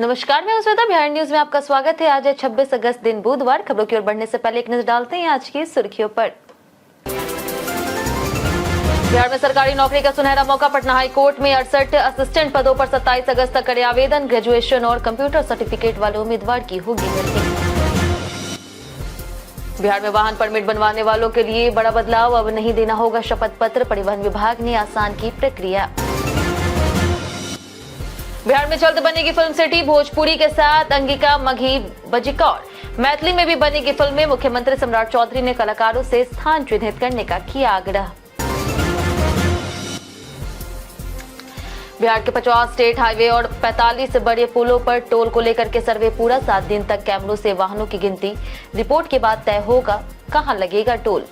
नमस्कार, मैं श्वेता। बिहार न्यूज में आपका स्वागत है। आज है 26 अगस्त, दिन बुधवार। खबरों की ओर बढ़ने से पहले एक नजर डालते हैं आज की सुर्खियों पर। बिहार में सरकारी नौकरी का सुनहरा मौका। पटना हाई कोर्ट में 68 असिस्टेंट पदों पर 27 अगस्त तक करे आवेदन। ग्रेजुएशन और कंप्यूटर सर्टिफिकेट वाले उम्मीदवार की होगी भर्ती। बिहार में वाहन परमिट बनवाने वालों के लिए बड़ा बदलाव। अब नहीं देना होगा शपथ पत्र। परिवहन विभाग ने आसान की प्रक्रिया। बिहार में जल्द बनेगी फिल्म सिटी। भोजपुरी के साथ अंगिका, मघी, बजिकौर, मैथिली में भी बनेगी फिल्में। मुख्यमंत्री सम्राट चौधरी ने कलाकारों से स्थान चिन्हित करने का किया आग्रह। बिहार के 50 स्टेट हाईवे और 45 बड़े पुलों पर टोल को लेकर के सर्वे पूरा। 7 दिन तक कैमरों से वाहनों की गिनती। रिपोर्ट के बाद तय होगा कहां लगेगा टोल।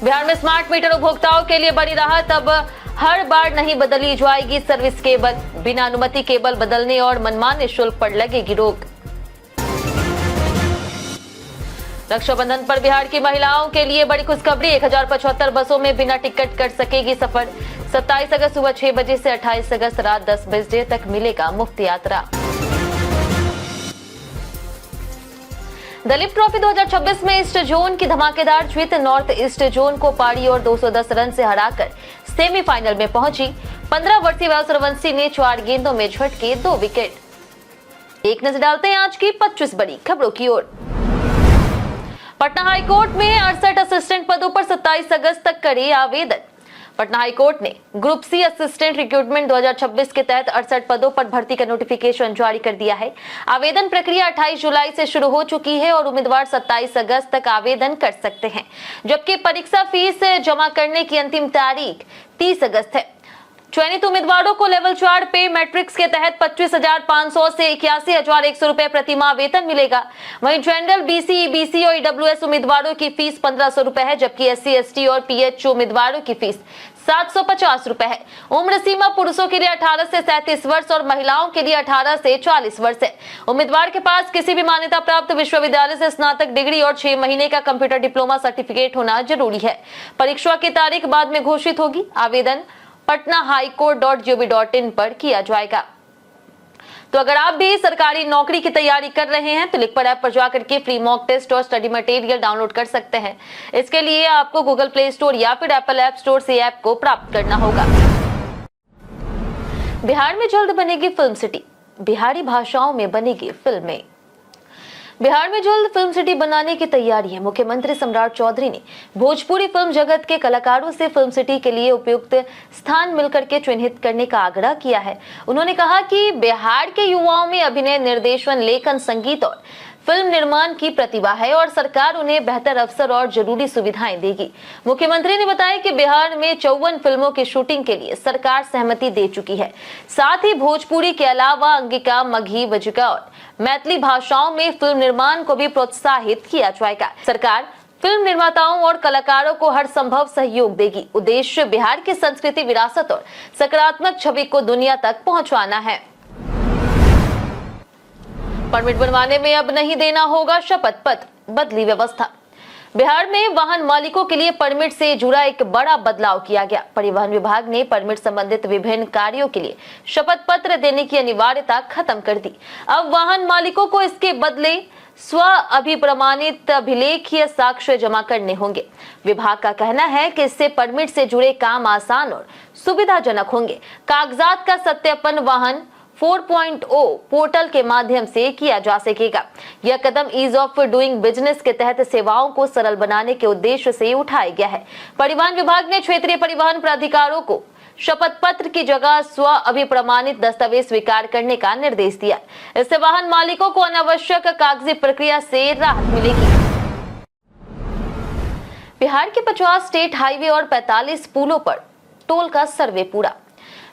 बिहार में स्मार्ट मीटर उपभोक्ताओं के लिए बड़ी राहत। अब हर बार नहीं बदली जाएगी सर्विस केबल। बिना अनुमति केबल बदलने और मनमाने शुल्क पर लगेगी रोक। रक्षाबंधन पर बिहार की महिलाओं के लिए बड़ी खुशखबरी। 1075 बसों में बिना टिकट कर सकेगी सफर। 27 अगस्त सुबह 6 बजे से 28 अगस्त रात 10 बजे तक मिलेगा मुफ्त यात्रा। दलीप ट्रॉफी 2026 में ईस्ट जोन की धमाकेदार जीत। नॉर्थ ईस्ट जोन को पारी और 210 रन से हराकर सेमीफाइनल में पहुंची। 15 वर्षीय वैभव सूर्यवंशी ने 4 गेंदों में झटके 2 विकेट। एक नजर डालते हैं आज की 25 बड़ी खबरों की ओर। पटना हाईकोर्ट में 68 असिस्टेंट पदों पर 27 अगस्त तक करे आवेदन। पटना हाईकोर्ट ने ग्रुप सी असिस्टेंट रिक्रूटमेंट 2026 के तहत 68 पदों पर भर्ती का नोटिफिकेशन जारी कर दिया है। आवेदन प्रक्रिया 28 जुलाई से शुरू हो चुकी है और उम्मीदवार 27 अगस्त तक आवेदन कर सकते हैं, जबकि परीक्षा फीस जमा करने की अंतिम तारीख 30 अगस्त है। चयनित उम्मीदवारों को लेवल 4 पे मैट्रिक्स के तहत 25,500 से 81,100 रुपए प्रतिमाह वेतन मिलेगा। वहीं जनरल, बीसी, ईबीसी और ईडब्ल्यूएस उम्मीदवारों की फीस 1,500 रुपए है, जबकि एससी, एसटी और पीएचओ उम्मीदवारों की फीस 750 रुपए है। उम्र सीमा पुरुषों के लिए 18 से 37 वर्ष और महिलाओं के लिए 18 से 40 वर्ष है। उम्मीदवार के पास किसी भी मान्यता प्राप्त विश्वविद्यालय से स्नातक डिग्री और 6 महीने का कंप्यूटर डिप्लोमा सर्टिफिकेट होना जरूरी है। परीक्षा की तारीख बाद में घोषित होगी। आवेदन patnahighcourt.gov.in पर किया जाएगा। तो अगर आप भी सरकारी नौकरी की तैयारी कर रहे हैं तो लिखपर ऐप पर जाकर के फ्री मॉक टेस्ट और स्टडी मटेरियल डाउनलोड कर सकते हैं। इसके लिए आपको गूगल प्ले स्टोर या फिर एप्पल ऐप स्टोर से ऐप को प्राप्त करना होगा। बिहार में जल्द बनेगी फिल्म सिटी। बिहारी भाषाओं में बनेगी फिल्में। बिहार में जल्द फिल्म सिटी बनाने की तैयारी है। मुख्यमंत्री सम्राट चौधरी ने भोजपुरी फिल्म जगत के कलाकारों से फिल्म सिटी के लिए उपयुक्त स्थान मिलकर के चिन्हित करने का आग्रह किया है। उन्होंने कहा कि बिहार के युवाओं में अभिनय, निर्देशन, लेखन, संगीत और फिल्म निर्माण की प्रतिभा है और सरकार उन्हें बेहतर अवसर और जरूरी सुविधाएं देगी। मुख्यमंत्री ने बताया कि बिहार में 54 फिल्मों की शूटिंग के लिए सरकार सहमति दे चुकी है। साथ ही भोजपुरी के अलावा अंगिका, मघी, बजिका और मैथिली भाषाओं में फिल्म निर्माण को भी प्रोत्साहित किया जाएगा। सरकार फिल्म निर्माताओं और कलाकारों को हर संभव सहयोग देगी। उद्देश्य बिहार की संस्कृति, विरासत और सकारात्मक छवि को दुनिया तक पहुंचाना है। परमिट बनवाने में अब नहीं देना होगा शपथ पत्र। बदली व्यवस्था। बिहार में वाहन मालिकों के लिए परमिट से जुड़ा एक बड़ा बदलाव किया गया। परिवहन विभाग ने परमिट संबंधित विभिन्न कार्यों के लिए शपथ पत्र देने की अनिवार्यता खत्म कर दी। अब वाहन मालिकों को इसके बदले स्व अभिप्रमाणित अभिलेखीय साक्ष्य जमा करने होंगे। विभाग का कहना है कि इससे परमिट से जुड़े काम आसान और सुविधाजनक होंगे। कागजात का सत्यापन वाहन 4.0 पोर्टल के माध्यम से किया जा सकेगा। यह कदम ईज ऑफ डूइंग बिजनेस के तहत सेवाओं को सरल बनाने के उद्देश्य से उठाया गया है। परिवहन विभाग ने क्षेत्रीय परिवहन प्राधिकारों को शपथ पत्र की जगह स्व अभिप्रमाणित दस्तावेज स्वीकार करने का निर्देश दिया। इससे वाहन मालिकों को अनावश्यक कागजी प्रक्रिया से राहत मिलेगी। बिहार के 50 स्टेट हाईवे और 45 पुलों पर टोल का सर्वे पूरा।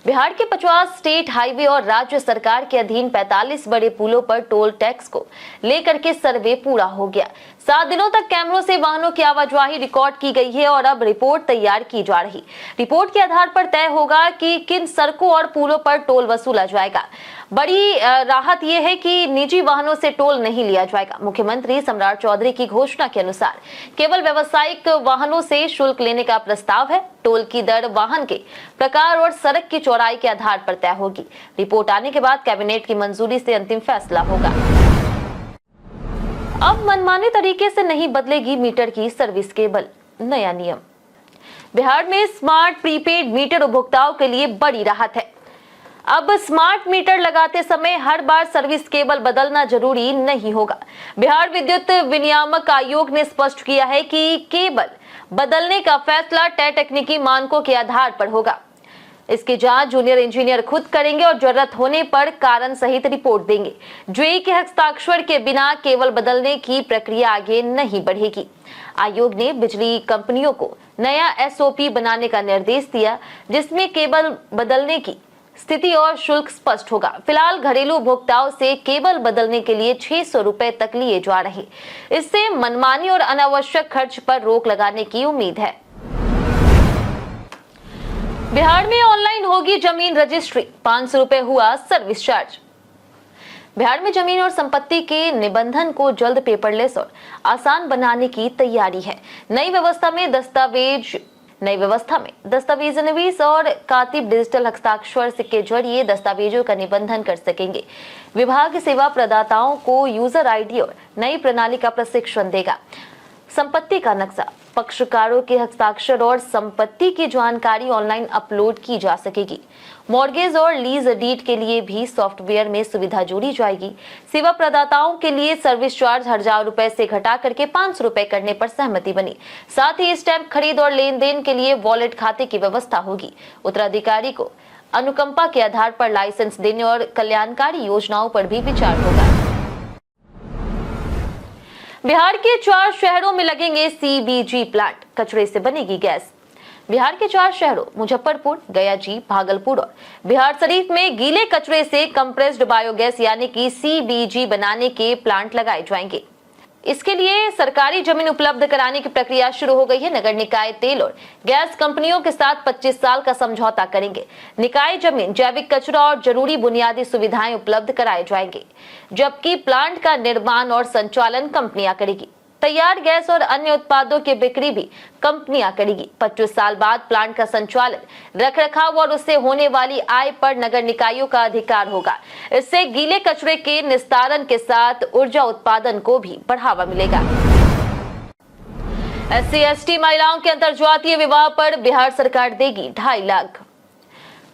बिहार के 50 स्टेट हाईवे और राज्य सरकार के अधीन 45 बड़े पुलों पर टोल टैक्स को लेकर के सर्वे पूरा हो गया। 7 दिनों तक कैमरों से वाहनों की आवाजाही रिकॉर्ड की गई है और अब रिपोर्ट तैयार की जा रही। रिपोर्ट के आधार पर तय होगा कि किन सड़कों और पुलों पर टोल वसूला जाएगा। बड़ी राहत यह है कि निजी वाहनों से टोल नहीं लिया जाएगा। मुख्यमंत्री सम्राट चौधरी की घोषणा के अनुसार केवल व्यावसायिक वाहनों से शुल्क लेने का प्रस्ताव है। टोल की दर वाहन के प्रकार और सड़क की चौड़ाई के आधार पर तय होगी। रिपोर्ट आने के बाद कैबिनेट की मंजूरी से अंतिम फैसला होगा। अब मनमाने तरीके से नहीं बदलेगी मीटर की सर्विस केबल, नया नियम। बिहार में स्मार्ट प्रीपेड मीटर उपभोक्ताओं के लिए बड़ी राहत है। अब स्मार्ट मीटर लगाते समय हर बार सर्विस केबल बदलना जरूरी नहीं होगा। बिहार विद्युत विनियामक आयोग ने स्पष्ट किया है कि केबल बदलने का फैसला तय तकनीकी मानकों के आधार पर होगा। इसकी जांच जूनियर इंजीनियर खुद करेंगे और जरूरत होने पर कारण सहित रिपोर्ट देंगे। जेई के हस्ताक्षर के बिना केबल बदलने की प्रक्रिया आगे नहीं बढ़ेगी। आयोग ने बिजली कंपनियों को नया एसओपी बनाने का निर्देश दिया, जिसमें केबल बदलने की स्थिति और शुल्क स्पष्ट होगा। फिलहाल घरेलू उपभोक्ताओं से केबल बदलने के लिए 600 रुपए तक लिए जा रहे। इससे मनमानी और अनावश्यक खर्च पर रोक लगाने की उम्मीद है। बिहार में ऑनलाइन होगी जमीन रजिस्ट्री, 500 रुपए हुआ सर्विस चार्ज। बिहार में जमीन और संपत्ति के निबंधन को जल्द पेपरलेस और आसान बनाने की तैयारी है। नई व्यवस्था में दस्तावेजनवीस और कातिब डिजिटल हस्ताक्षर के जरिए दस्तावेजों का निबंधन कर सकेंगे। विभाग सेवा प्रदाताओं को यूजर आईडी और नई प्रणाली का प्रशिक्षण देगा। संपत्ति का नक्शा, पक्षकारों के हस्ताक्षर और संपत्ति की जानकारी ऑनलाइन अपलोड की जा सकेगी। मॉर्गेज और लीज डीड के लिए भी सॉफ्टवेयर में सुविधा जोड़ी जाएगी। सेवा प्रदाताओं के लिए सर्विस चार्ज 1000 रुपए से घटा करके 500 रुपए करने पर सहमति बनी। साथ ही स्टैंप खरीद और लेन देन के लिए वॉलेट खाते की व्यवस्था होगी। उत्तराधिकारी को अनुकंपा के आधार पर लाइसेंस देने और कल्याणकारी योजनाओं पर भी विचार होगा। बिहार के 4 शहरों में लगेंगे सीबीजी प्लांट, कचरे से बनेगी गैस। बिहार के 4 शहरों मुजफ्फरपुर, गयाजी, भागलपुर और बिहार शरीफ में गीले कचरे से कंप्रेस्ड बायोगैस यानी कि सीबीजी बनाने के प्लांट लगाए जाएंगे। इसके लिए सरकारी जमीन उपलब्ध कराने की प्रक्रिया शुरू हो गई है। नगर निकाय तेल और गैस कंपनियों के साथ 25 साल का समझौता करेंगे। निकाय जमीन, जैविक कचरा और जरूरी बुनियादी सुविधाएं उपलब्ध कराए जाएंगे, जबकि प्लांट का निर्माण और संचालन कंपनियां करेगी। तैयार गैस और अन्य उत्पादों की बिक्री भी कंपनियां करेगी। 25 साल बाद प्लांट का संचालन, रखरखाव और उससे होने वाली आय पर नगर निकायों का अधिकार होगा। इससे गीले कचरे के निस्तारण के साथ ऊर्जा उत्पादन को भी बढ़ावा मिलेगा। SC/ST महिलाओं के अंतरजातीय विवाह पर बिहार सरकार देगी 2.5 लाख।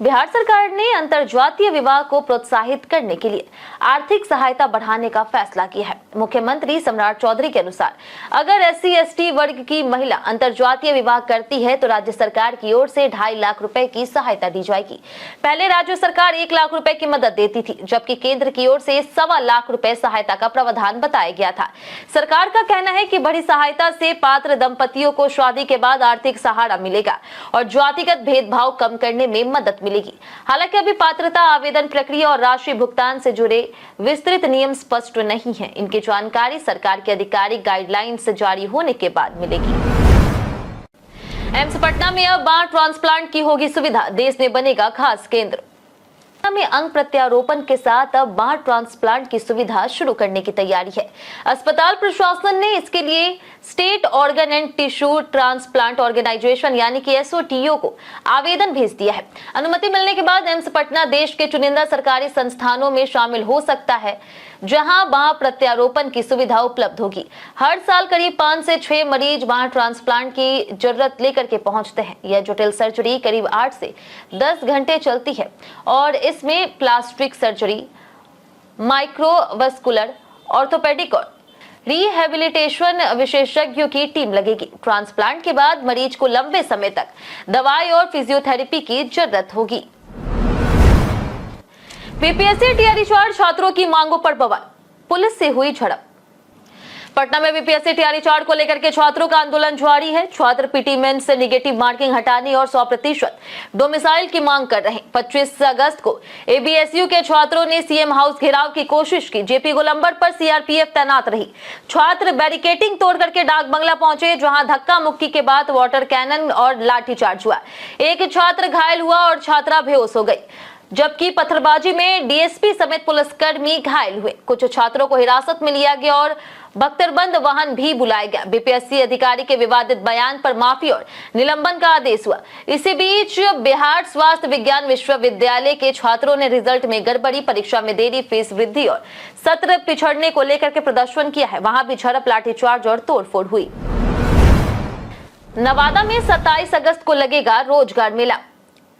बिहार सरकार ने अंतरजातीय विवाह को प्रोत्साहित करने के लिए आर्थिक सहायता बढ़ाने का फैसला किया है। मुख्यमंत्री सम्राट चौधरी के अनुसार अगर SC/ST वर्ग की महिला अंतरजातीय विवाह करती है तो राज्य सरकार की ओर से 2.5 लाख रुपए की सहायता दी जाएगी। पहले राज्य सरकार 1 लाख रुपए की मदद देती थी, जबकि केंद्र की ओर से 1.25 लाख रुपए सहायता का प्रावधान बताया गया था। सरकार का कहना है कि बड़ी सहायता से पात्र दंपतियों को शादी के बाद आर्थिक सहारा मिलेगा और जातिगत भेदभाव कम करने में मदद मिलेगी। हालांकि अभी पात्रता, आवेदन प्रक्रिया और राशि भुगतान से जुड़े विस्तृत नियम स्पष्ट नहीं हैं। इनकी जानकारी सरकार के आधिकारिक गाइडलाइंस जारी होने के बाद मिलेगी। एम्स पटना में अब बार ट्रांसप्लांट की होगी सुविधा, देश में बनेगा खास केंद्र। में अंग प्रत्यारोपण के साथ अब बार ट्रांसप्लांट की सुविधा शुरू करने की तैयारी है। अस्पताल प्रशासन ने इसके लिए state organ and tissue transplant organisation यानी कि SOTO को आवेदन भेज दिया है। अनुमति मिलने के बाद एम्स पटना देश के चुनिंदा सरकारी संस्थानों में शामिल हो सकता है, जहां बार प्रत्यारोपण की सुविधा उपलब्ध होगी। हर साल करीब 5 से 6 मरीज बार ट्रांसप्लांट की जरूरत लेकर के पहुंचते हैं। यह जटिल सर्जरी करीब 8 से 10 घंटे चलती है और इसमें प्लास्टिक सर्जरी, माइक्रोवस्कुलर, ऑर्थोपेडिक और रिहेबिलिटेशन विशेषज्ञों की टीम लगेगी। ट्रांसप्लांट के बाद मरीज को लंबे समय तक दवाई और फिजियोथेरेपी की जरूरत होगी। बीपीएससी टीआरई 4 छात्रों की मांगों पर बवाल, पुलिस से हुई झड़प। पटना में बीपीएससी टीआरई चार्ट को लेकर के छात्रों का आंदोलन जारी है। छात्र पीटी मेंस से निगेटिव मार्किंग हटाने और 100% डोमिसाइल की मांग कर रहे हैं। 25 अगस्त को एबीएसयू के छात्रों ने सीएम हाउस घेराव की कोशिश की। जेपी गोलंबर पर सीआरपीएफ तैनात रही। छात्र बैरिकेडिंग तोड़ करके डाक बंगला पहुंचे, जहां धक्का मुक्की के बाद वाटर कैनन और लाठीचार्ज हुआ। एक छात्र घायल हुआ और छात्रा बेहोश हो गई, जबकि पत्थरबाजी में डीएसपी समेत पुलिसकर्मी घायल हुए। कुछ छात्रों को हिरासत में लिया गया और बख्तरबंद वाहन भी बुलाया गया। बीपीएससी अधिकारी के विवादित बयान पर माफी और निलंबन का आदेश हुआ। इसी बीच बिहार स्वास्थ्य विज्ञान विश्वविद्यालय के छात्रों ने रिजल्ट में गड़बड़ी, परीक्षा में देरी, फीस वृद्धि और सत्र पिछड़ने को लेकर के प्रदर्शन किया है। वहां भी झड़प, लाठीचार्ज और तोड़फोड़ हुई। नवादा में 27 अगस्त को लगेगा रोजगार मेला।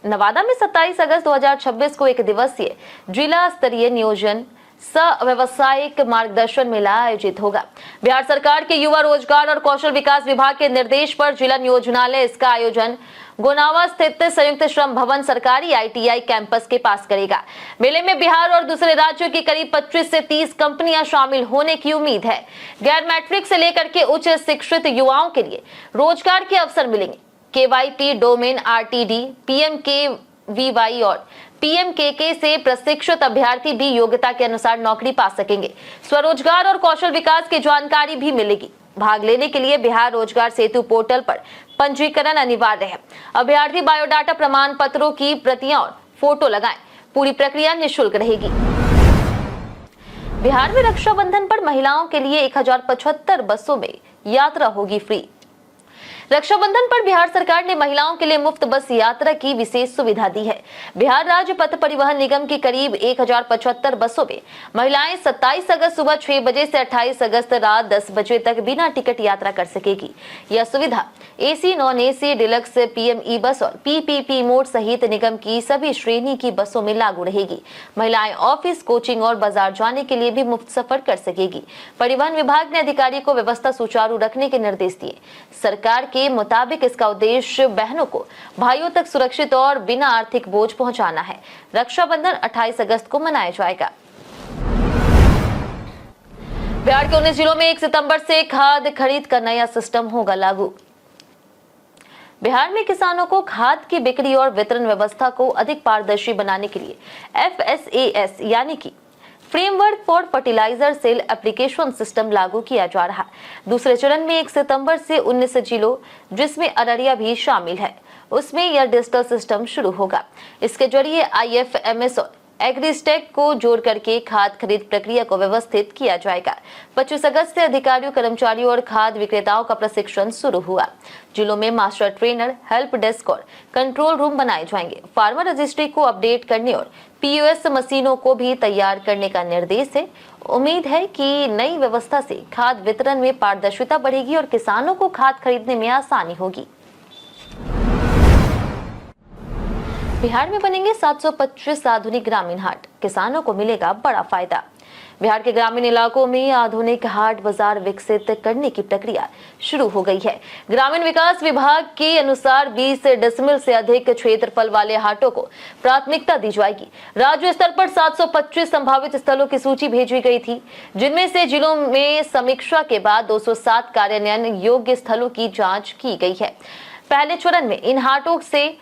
नवादा में 27 अगस्त 2026 को एक दिवसीय जिला स्तरीय नियोजन सह व्यावसायिक मार्गदर्शन मेला आयोजित होगा। बिहार सरकार के युवा रोजगार और कौशल विकास विभाग के निर्देश पर जिला नियोजनालय इसका आयोजन गोनावा स्थित संयुक्त श्रम भवन सरकारी आईटीआई कैंपस के पास करेगा। मेले में बिहार और दूसरे राज्यों की करीब 25 से 30 कंपनियां शामिल होने की उम्मीद है। गैर मैट्रिक से लेकर के उच्च शिक्षित युवाओं के लिए रोजगार के अवसर मिलेंगे। केवाईपी, डोमेन, आरटीडी, पीएमकेवीवाई और पीएमकेके से प्रशिक्षित अभ्यर्थी भी योग्यता के अनुसार नौकरी पा सकेंगे। स्वरोजगार और कौशल विकास की जानकारी भी मिलेगी। भाग लेने के लिए बिहार रोजगार सेतु पोर्टल पर पंजीकरण अनिवार्य है। अभ्यर्थी बायोडाटा, प्रमाण पत्रों की प्रतियां और फोटो लगाएं। पूरी प्रक्रिया निःशुल्क रहेगी। बिहार में रक्षाबंधन पर महिलाओं के लिए 1075 बसों में यात्रा होगी फ्री। रक्षाबंधन पर बिहार सरकार ने महिलाओं के लिए मुफ्त बस यात्रा की विशेष सुविधा दी है। बिहार राज्य पथ परिवहन निगम की करीब 1075 बसों में महिलाएं 27 अगस्त सुबह 6 बजे से 28 अगस्त रात 10 बजे तक बिना टिकट यात्रा कर सकेगी। यह सुविधा AC, non AC, deluxe, PME बस और पीपीपी मोड सहित निगम की सभी श्रेणी की बसों में लागू रहेगी। महिलाएं ऑफिस, कोचिंग और बाजार जाने के लिए भी मुफ्त सफर कर सकेगी। परिवहन विभाग ने अधिकारी को व्यवस्था सुचारू रखने के निर्देश दिए। सरकार के मुताबिक इसका उद्देश्य बहनों को भाइयों तक सुरक्षित और बिना आर्थिक बोझ पहुंचाना है। रक्षाबंधन 28 अगस्त को मनाया जाएगा। बिहार के 19 जिलों में 1 सितंबर से खाद खरीद का नया सिस्टम होगा लागू। बिहार में किसानों को खाद की बिक्री और वितरण व्यवस्था को अधिक पारदर्शी बनाने के लिए FSAS यानी कि framework for fertiliser sale application system लागू किया जा रहा है। दूसरे चरण में 1 सितंबर से 19 जिलों, जिसमें अररिया भी शामिल है, उसमें यह डिजिटल सिस्टम शुरू होगा। इसके जरिए IFMS और एग्रीस्टेक को जोड़ करके खाद खरीद प्रक्रिया को व्यवस्थित किया जाएगा। 25 अगस्त से अधिकारियों, कर्मचारियों और खाद विक्रेताओं का प्रशिक्षण शुरू हुआ। जिलों में मास्टर ट्रेनर, हेल्प डेस्क और कंट्रोल रूम बनाए जाएंगे। फार्मर रजिस्ट्री को अपडेट करने और POS मशीनों को भी तैयार करने का निर्देश है। उम्मीद है कि नई व्यवस्था से खाद वितरण में पारदर्शिता बढ़ेगी और किसानों को खाद खरीदने में आसानी होगी। बिहार में बनेंगे 725 आधुनिक ग्रामीण हाट, किसानों को मिलेगा बड़ा फायदा। बिहार के ग्रामीण इलाकों में आधुनिक हाट बाजार विकसित करने की प्रक्रिया शुरू हो गई है। ग्रामीण विकास विभाग के अनुसार 20 डेसिमल से अधिक क्षेत्रफल वाले हाटों को प्राथमिकता दी जाएगी। राज्य स्तर पर 725 संभावित स्थलों की सूची भेजी गई थी, जिनमें से जिलों में समीक्षा के बाद 207 कार्यान्वयन योग्य स्थलों की जाँच की गई है। पहले चरण में इन हाटों से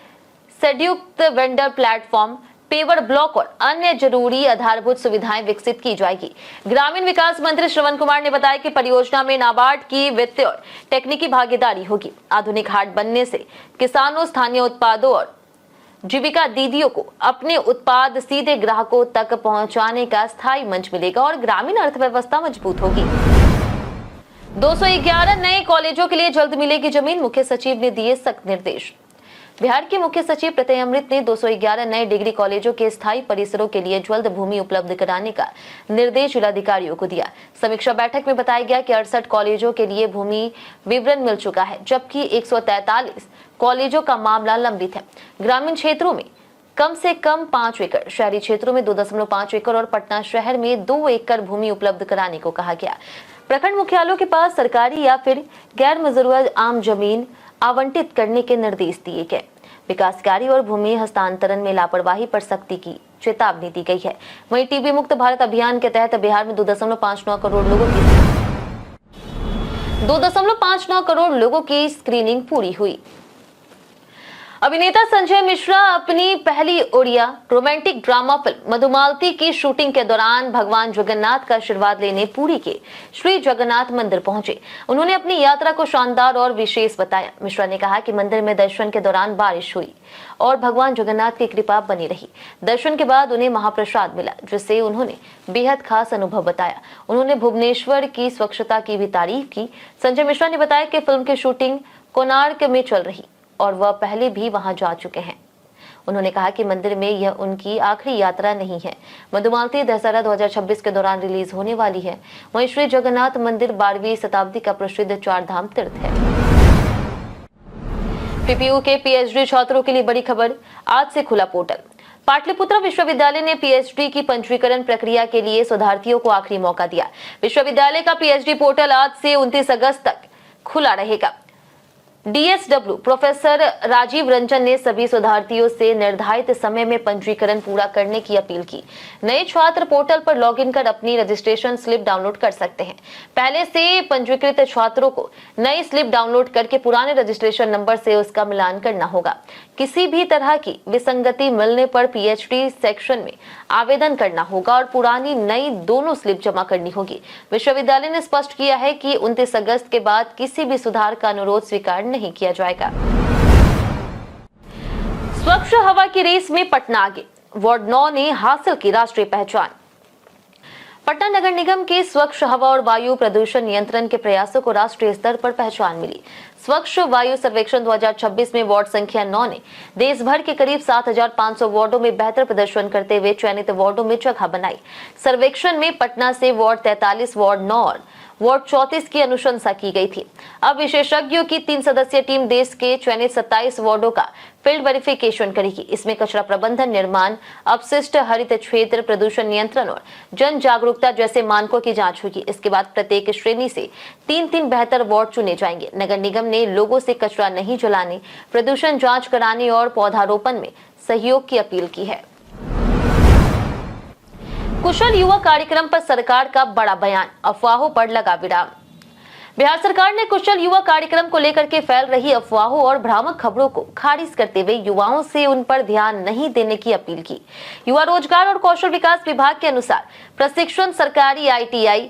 संयुक्त वेंडर प्लेटफॉर्म, पेवर ब्लॉक और अन्य जरूरी आधारभूत सुविधाएं विकसित की जाएगी। ग्रामीण विकास मंत्री श्रवण कुमार ने बताया कि परियोजना में नाबार्ड की वित्तीय और तकनीकी भागीदारी होगी। आधुनिक हाट बनने से किसानों, स्थानीय उत्पादों और जीविका दीदियों को अपने उत्पाद सीधे ग्राहकों तक पहुंचाने का स्थायी मंच मिलेगा और ग्रामीण अर्थव्यवस्था मजबूत होगी। 211 नए कॉलेजों के लिए जल्द मिलेगी जमीन, मुख्य सचिव ने दिए सख्त निर्देश। बिहार के मुख्य सचिव प्रत्यय अमृत ने 211 नए डिग्री कॉलेजों के स्थायी परिसरों के लिए जल्द भूमि उपलब्ध कराने का निर्देश जिलाधिकारियों को दिया। समीक्षा बैठक में बताया गया कि 68 कॉलेजों के लिए भूमि विवरण मिल चुका है, जबकि 143 कॉलेजों का मामला लंबित है। ग्रामीण क्षेत्रों में कम से कम 5 एकड़, शहरी क्षेत्रों में 2.5 एकड़ और पटना शहर में 2 एकड़ भूमि उपलब्ध कराने को कहा गया। प्रखंड मुख्यालयों के पास सरकारी या फिर गैर मजरूर आम जमीन आवंटित करने के निर्देश दिए गए। विकास कार्य और भूमि हस्तांतरण में लापरवाही पर सख्ती की चेतावनी दी गई है। वहीं टीबी मुक्त भारत अभियान के तहत बिहार में 2.59 करोड़ लोगों की 2.59 करोड़ लोगों की स्क्रीनिंग पूरी हुई। अभिनेता संजय मिश्रा अपनी पहली Odia romantic drama film Madhumalti की शूटिंग के दौरान भगवान जगन्नाथ का आशीर्वाद लेने पुरी के श्री जगन्नाथ मंदिर पहुंचे। उन्होंने अपनी यात्रा को शानदार और विशेष बताया। मिश्रा ने कहा कि मंदिर में दर्शन के दौरान बारिश हुई और भगवान जगन्नाथ की कृपा बनी रही। दर्शन के बाद उन्हें महाप्रसाद मिला, जिससे उन्होंने बेहद खास अनुभव बताया। उन्होंने भुवनेश्वर की स्वच्छता की भी तारीफ की। संजय मिश्रा ने बताया कि फिल्म की शूटिंग कोणार्क में चल रही और वह पहले भी वहां जा चुके हैं। उन्होंने कहा कि मंदिर में यह उनकी आखिरी यात्रा नहीं है। मधुमालती दशहरा 2026 के दौरान रिलीज होने वाली है। वहीं श्री जगन्नाथ मंदिर 12वीं शताब्दी का प्रसिद्ध चार धाम तीर्थ है। पीपीयू के पीएचडी छात्रों के लिए बड़ी खबर, आज से खुला पोर्टल। पाटलिपुत्र विश्वविद्यालय ने पीएचडी की पंजीकरण प्रक्रिया के लिए शोधार्थियों को आखिरी मौका दिया। विश्वविद्यालय का पीएचडी पोर्टल आज से 29 अगस्त तक खुला रहेगा। डीएसडब्ल्यू प्रोफेसर राजीव रंजन ने सभी शोधार्थियों से निर्धारित समय में पंजीकरण पूरा करने की अपील की। नए छात्र पोर्टल पर लॉगिन कर अपनी रजिस्ट्रेशन स्लिप डाउनलोड कर सकते हैं। पहले से पंजीकृत छात्रों को नई स्लिप डाउनलोड करके पुराने रजिस्ट्रेशन नंबर से उसका मिलान करना होगा। किसी भी तरह की विसंगति मिलने पर पीएचडी सेक्शन में आवेदन करना होगा और पुरानी नई दोनों स्लिप जमा करनी होगी। विश्वविद्यालय ने स्पष्ट किया है कि 29 अगस्त के बाद किसी भी सुधार का अनुरोध स्वीकार नहीं किया जाएगा। स्वच्छ हवा की रेस में पटना आगे, वार्ड 9 ने हासिल की राष्ट्रीय पहचान। पटना नगर निगम के स्वच्छ हवा और वायु प्रदूषण नियंत्रण के प्रयासों को राष्ट्रीय स्तर पर पहचान मिली। स्वच्छ वायु सर्वेक्षण 2026 में वार्ड संख्या 9 ने देश भर के करीब 7,500 वार्डों में बेहतर प्रदर्शन करते हुए चयनित वार्डों में जगह बनाई। सर्वेक्षण में पटना से वार्ड 43, वार्ड 9 और वार्ड 34 की अनुशंसा की गई थी। अब विशेषज्ञों की 3 सदस्यीय टीम देश के चयनित 27 वार्डों का फील्ड वेरिफिकेशन करेगी। इसमें कचरा प्रबंधन, निर्माण, अपशिष्ट, हरित क्षेत्र, प्रदूषण नियंत्रण और जन जागरूकता जैसे मानकों की जांच होगी। इसके बाद प्रत्येक श्रेणी से 3-3 बेहतर वार्ड चुने जाएंगे। नगर निगम ने लोगों से कचरा नहीं जलाने, प्रदूषण जांच कराने और पौधारोपण में सहयोग की अपील की है। कुशल युवा कार्यक्रम पर सरकार का बड़ा बयान, अफवाहों पर लगा विराम। बिहार सरकार ने कुशल युवा कार्यक्रम को लेकर के फैल रही अफवाहों और भ्रामक खबरों को खारिज करते हुए युवाओं से उन पर ध्यान नहीं देने की अपील की। युवा रोजगार और कौशल विकास विभाग के अनुसार प्रशिक्षण सरकारी आईटीआई,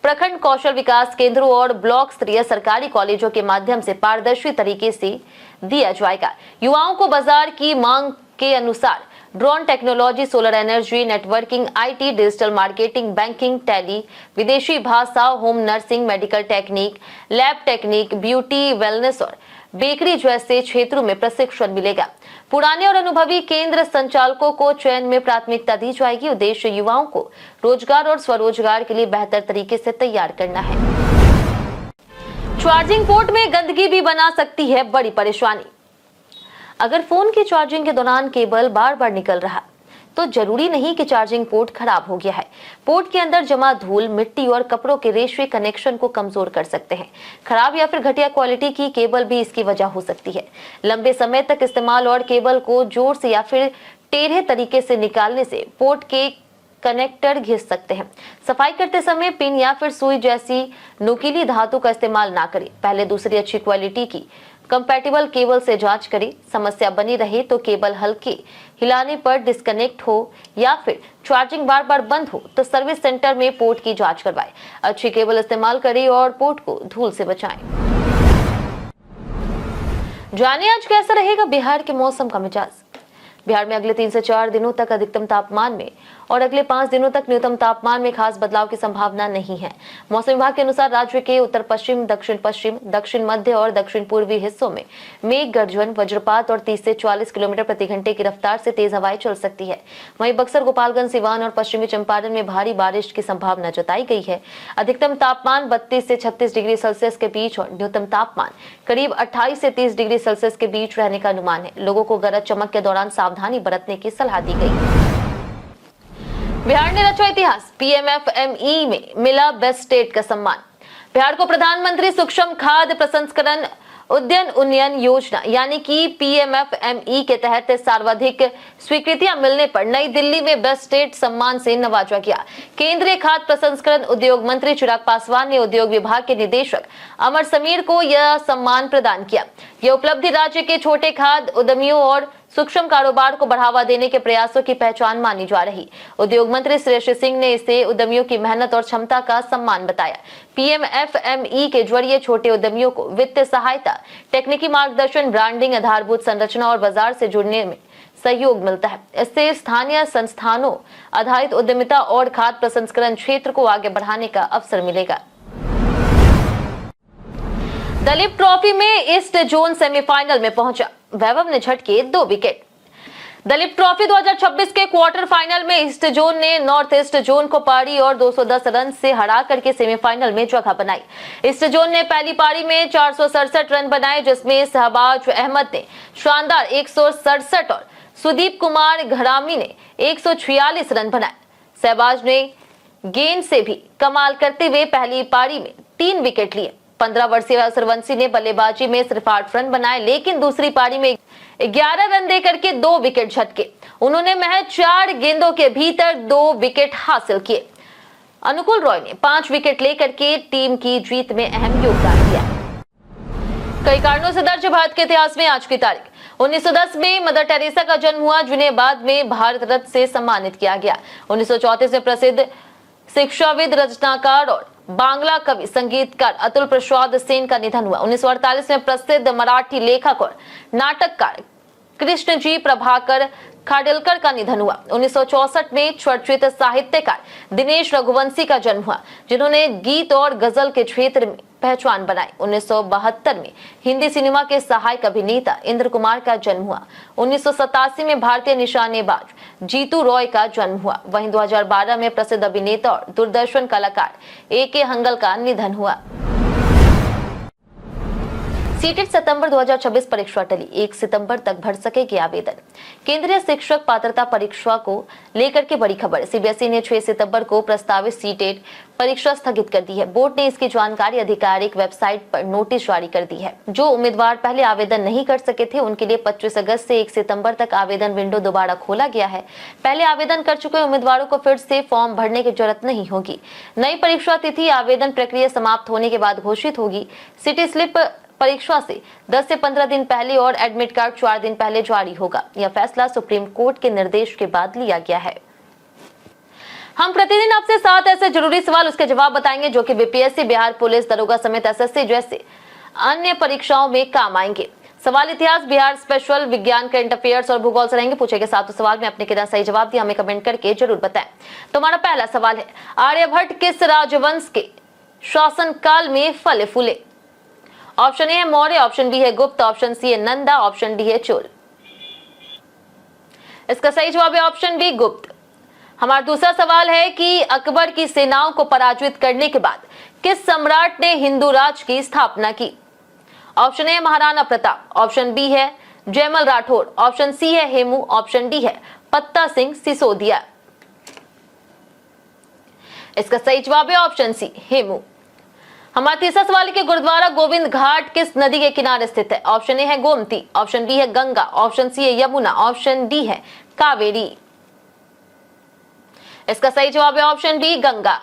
प्रखंड कौशल विकास केंद्रों और ब्लॉक स्तरीय सरकारी कॉलेजों के माध्यम से पारदर्शी तरीके से दिया जाएगा। युवाओं को बाजार की मांग के अनुसार drone technology, solar energy, networking, IT, digital marketing, banking, tally, विदेशी भाषा, home nursing, medical technique, lab technique, beauty, wellness और बेकरी जैसे क्षेत्रों में प्रशिक्षण मिलेगा। पुराने और अनुभवी केंद्र संचालकों को चयन में प्राथमिकता दी जाएगी। उद्देश्य युवाओं को रोजगार और स्वरोजगार के लिए बेहतर तरीके से तैयार करना है। चार्जिंग पोर्ट में गंदगी भी बना सकती है बड़ी परेशानी। अगर फोन की चार्जिंग के दौरान केबल बार बार निकल रहा तो जरूरी नहीं कि चार्जिंग पोर्ट खराब हो गया है। पोर्ट के अंदर जमा धूल, मिट्टी और कपड़ों के रेशे कनेक्शन को कमजोर कर सकते हैं। खराब या फिर घटिया क्वालिटी की केबल भी इसकी वजह हो सकती है। लंबे समय तक इस्तेमाल और केबल को जोर से या फिर टेढ़े तरीके से निकालने से पोर्ट के कनेक्टर घिस सकते हैं। सफाई करते समय पिन या फिर सुई जैसी नुकीली धातु का इस्तेमाल ना करें। पहले दूसरी अच्छी क्वालिटी की कंपैटिबल केबल से जांच करें। समस्या बनी रहे तो केबल हल्के हिलाने पर डिस्कनेक्ट हो या फिर चार्जिंग बार बार बंद हो तो सर्विस सेंटर में पोर्ट की जांच करवाएं। अच्छी केबल इस्तेमाल करें और पोर्ट को धूल से बचाएं। जानिए आज कैसा रहेगा बिहार के मौसम का मिजाज। बिहार में अगले 3 से 4 दिनों तक अधिकतम तापमान में और अगले 5 दिनों तक न्यूनतम तापमान में खास बदलाव की संभावना नहीं है। मौसम विभाग के अनुसार राज्य के उत्तर पश्चिम, दक्षिण पश्चिम, दक्षिण मध्य और दक्षिण पूर्वी हिस्सों में मेघ गर्जन, वज्रपात और 30 से 40 किलोमीटर प्रति घंटे की रफ्तार से तेज हवाएं चल सकती है। वहीं बक्सर, गोपालगंज, सिवान और पश्चिमी चंपारण में भारी बारिश की संभावना जताई गई है। अधिकतम तापमान 32 से 36 डिग्री सेल्सियस के बीच और न्यूनतम तापमान करीब 28 से 30 डिग्री सेल्सियस के बीच रहने का अनुमान है। लोगों को गरज चमक के दौरान सावधानी बरतने की सलाह दी गई। बिहार ने रचा इतिहास, पीएमएफएमई में मिला बेस्ट स्टेट का सम्मान। बिहार को प्रधानमंत्री सूक्ष्म खाद्य प्रसंस्करण उद्यन उन्नयन योजना यानी कि पीएमएफएमई के तहत सर्वाधिक स्वीकृतियां मिलने पर नई दिल्ली में बेस्ट स्टेट सम्मान से नवाजा गया। केंद्रीय खाद्य प्रसंस्करण उद्योग मंत्री चिराग पासवान ने उद्योग विभाग के निदेशक अमर समीर को यह सम्मान प्रदान किया। यह उपलब्धि राज्य के छोटे खाद्य उद्यमियों और सूक्ष्म कारोबार को बढ़ावा देने के प्रयासों की पहचान मानी जा रही। उद्योग मंत्री श्रेष्ठ सिंह ने इसे उद्यमियों की मेहनत और क्षमता का सम्मान बताया। पीएमएफएमई के जरिए छोटे उद्यमियों को वित्तीय सहायता, तकनीकी मार्गदर्शन, ब्रांडिंग, आधारभूत संरचना और बाजार से जुड़ने में सहयोग मिलता है। इससे स्थानीय संस्थानों आधारित उद्यमिता और खाद्य प्रसंस्करण क्षेत्र को आगे बढ़ाने का अवसर मिलेगा। दलीप ट्रॉफी में ईस्ट जोन सेमीफाइनल में पहुंचा, वैभव ने झटके 2 विकेट। दलीप ट्रॉफी 2026 के क्वार्टर फाइनल में ईस्ट जोन ने नॉर्थ ईस्ट जोन को पारी और 210 रन से हरा करके सेमीफाइनल में जगह बनाई। ईस्ट जोन ने पहली पारी में 467 रन बनाए, जिसमें शहबाज अहमद ने शानदार 167 और सुदीप कुमार घरामी ने 146 रन बनाए। शहबाज ने गेंद से भी कमाल करते हुए पहली पारी में 3 विकेट लिए। 15 वर्षीय सूर्यवंशी ने बल्लेबाजी में सिर्फ 8 रन बनाए, लेकिन दूसरी पारी में 11 रन देकर के 2 विकेट झटके। उन्होंने महज 4 गेंदों के भीतर 2 विकेट हासिल किए। अनुकूल रॉय ने 5 विकेट लेकर के टीम की जीत में अहम योगदान दिया। कई कारणों से दर्ज भारत के इतिहास में आज की तारीख 1910 में मदर टेरेसा का जन्म हुआ, जिन्हें बाद में भारत रत्न से सम्मानित किया गया। 1934 में प्रसिद्ध शिक्षाविद, रचनाकार और बांग्ला कवि संगीतकार अतुल प्रसाद सेन का निधन हुआ। 1948 में प्रसिद्ध मराठी लेखक और नाटककार कृष्णजी प्रभाकर खाडिलकर का निधन हुआ। 1964 में चर्चित साहित्यकार दिनेश रघुवंशी का जन्म हुआ, जिन्होंने गीत और गजल के क्षेत्र में पहचान बनाई। 1972 में हिंदी सिनेमा के सहायक अभिनेता इंद्र कुमार का जन्म हुआ। 1987 में भारतीय निशानेबाज जीतू रॉय का जन्म हुआ। वहीं 2012 में प्रसिद्ध अभिनेता और दूरदर्शन कलाकार ए.के. हंगल का निधन हुआ। सीटेट सितंबर 2026 परीक्षा टली, 1 सितंबर तक भर सकेगी आवेदन। केंद्रीय शिक्षक पात्रता परीक्षा को लेकर के बड़ी खबर। सीबीएसई ने 6 सितंबर को प्रस्तावित सीटेट परीक्षा स्थगित कर दी है। बोर्ड ने इसकी जानकारी आधिकारिक वेबसाइट पर नोटिस जारी कर दी है। जो उम्मीदवार पहले आवेदन नहीं कर सके थे, उनके लिए 25 अगस्त से 1 सितंबर तक आवेदन विंडो दोबारा खोला गया है। पहले आवेदन कर चुके उम्मीदवारों को फिर से फॉर्म भरने की जरूरत नहीं होगी। नई परीक्षा तिथि आवेदन प्रक्रिया समाप्त होने के बाद घोषित होगी। सिटी स्लिप परीक्षा से 10 से 15 दिन पहले और एडमिट कार्ड 4 दिन पहले जारी होगा। यह फैसला सुप्रीम कोर्ट के निर्देश के बाद लिया गया है। हम प्रतिदिन आपसे 7 ऐसे जरूरी सवाल उसके जवाब बताएंगे जो कि बीपीएससी, बिहार पुलिस दरोगा समेत एसएससी जैसे अन्य परीक्षाओं में काम आएंगे। सवाल इतिहास, बिहार स्पेशल, विज्ञान, करंट अफेयर्स और भूगोल से रहेंगे। पूछे गए 7 सवाल में अपने कितना सही जवाब दिया हमें कमेंट करके जरूर बताएं। तो हमारा पहला सवाल है, आर्यभट्ट किस राजवंश के शासनकाल में फले फूले? ऑप्शन ए है मौर्य, ऑप्शन बी है गुप्त, ऑप्शन सी है नंदा, ऑप्शन डी है चोल। इसका सही जवाब है ऑप्शन बी गुप्त। हमारा दूसरा सवाल है कि अकबर की सेनाओं को पराजित करने के बाद किस सम्राट ने हिंदू राज की स्थापना की? Option A Maharana Pratap, option B है जयमल राठौर, ऑप्शन सी है हेमू, ऑप्शन डी है पत्ता सिंह सिसोदिया। इसका सही जवाब है ऑप्शन सी हेमू। हमारा तीसरा सवाल है कि गुरुद्वारा गोविंद घाट किस नदी के किनारे स्थित है? ऑप्शन ए है गोमती, ऑप्शन बी है गंगा, ऑप्शन सी है यमुना, ऑप्शन डी है कावेरी। इसका सही जवाब है ऑप्शन डी गंगा।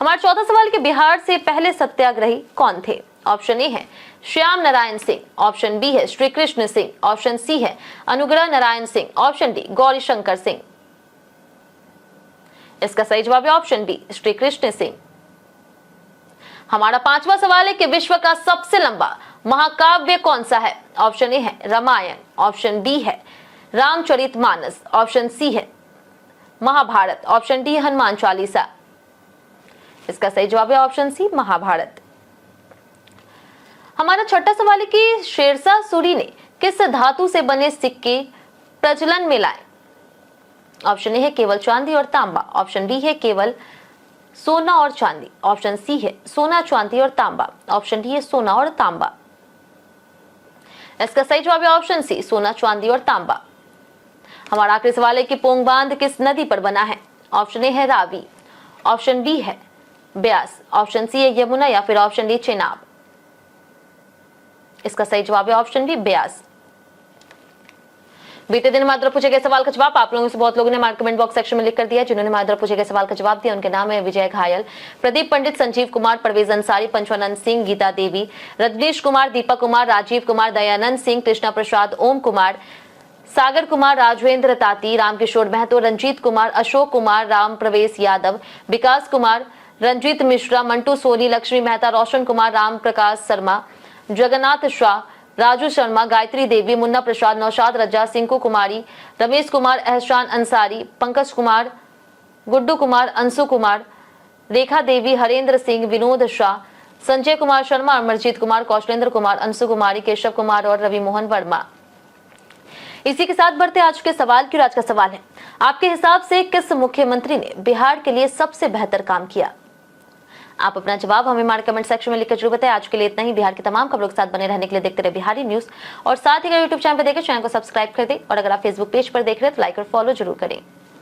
हमारा चौथा सवाल कि बिहार से पहले सत्याग्रही कौन थे? ऑप्शन ए है श्याम नारायण सिंह, ऑप्शन बी है श्री कृष्ण सिंह, ऑप्शन सी है अनुग्रह नारायण सिंह, ऑप्शन डी गौरी शंकर सिंह। इसका सही जवाब है ऑप्शन बी श्री कृष्ण सिंह। हमारा पांचवा सवाल है कि विश्व का सबसे लंबा महाकाव्य कौन सा है? ऑप्शन ए है रामायण, ऑप्शन बी है रामचरितमानस, ऑप्शन सी है महाभारत, ऑप्शन डी हनुमान चालीसा। इसका सही जवाब है ऑप्शन सी महाभारत। हमारा छठा सवाल है कि शेरशाह सूरी ने किस धातु से बने सिक्के प्रचलन में लाए? ऑप्शन ए है केवल चांदी और तांबा, ऑप्शन बी है केवल सोना और चांदी, ऑप्शन सी है सोना, चांदी और तांबा, ऑप्शन डी है सोना और तांबा। इसका सही जवाब है ऑप्शन सी सोना, चांदी और तांबा। हमारा आखिरी सवाल है कि पोंग बांध किस नदी पर बना है? ऑप्शन ए है रावी, ऑप्शन बी है ब्यास, ऑप्शन सी है यमुना या फिर ऑप्शन डी चेनाब। इसका सही जवाब है ऑप्शन बी ब्यास। बीते दिन हमारे द्वारा पूछे गए सवाल का जवाब आप लोगों से बहुत लोगों ने हमारे कमेंट बॉक्स सेक्शन में लिख कर दिया। जिन्होंने हमारे द्वारा पूछे गए सवाल का जवाब दिया उनके नाम है विजय घायल, प्रदीप पंडित, संजीव कुमार, परवेज अंसारी, पंचवानंद सिंह, गीता देवी, रजनीश कुमार, दीपक कुमार, राजीव कुमार, दयानंद सिंह, कृष्णा प्रसाद, ओम कुमार, सागर कुमार, राजवेंद्र ताती, रामकिशोर महतो, रंजीत कुमार, अशोक कुमार, राम प्रवेश यादव, विकास कुमार, रंजीत मिश्रा, मंटू सोनी, लक्ष्मी मेहता, रोशन कुमार, राम प्रकाश शर्मा, जगन्नाथ शाह, राजू शर्मा, गायत्री देवी, मुन्ना प्रसाद, नौशाद रजा, सिंकू कुमारी, रमेश कुमार, एहसान अंसारी, पंकज कुमार, गुड्डू कुमार, अंशु कुमार, रेखा देवी, हरेंद्र सिंह, विनोद शाह, संजय कुमार शर्मा, अमरजीत कुमार, कौशलेंद्र कुमार, अंशु कुमारी, केशव कुमार और रवि मोहन वर्मा। इसी के साथ बढ़ते आज के सवाल की। आज का सवाल है, आपके हिसाब से किस मुख्यमंत्री ने बिहार के लिए सबसे बेहतर काम किया? आप अपना जवाब हमें हमारे कमेंट सेक्शन में लिखकर जरूर बताएं। आज के लिए इतना ही। बिहार की तमाम खबरों के साथ बने रहने के लिए देखते रहे बिहारी न्यूज और साथ ही अगर यूट्यूब चैनल पर देखें चैनल को सब्सक्राइब कर दें और अगर आप फेसबुक पेज पर देख रहे हैं तो लाइक और फॉलो जरूर करें।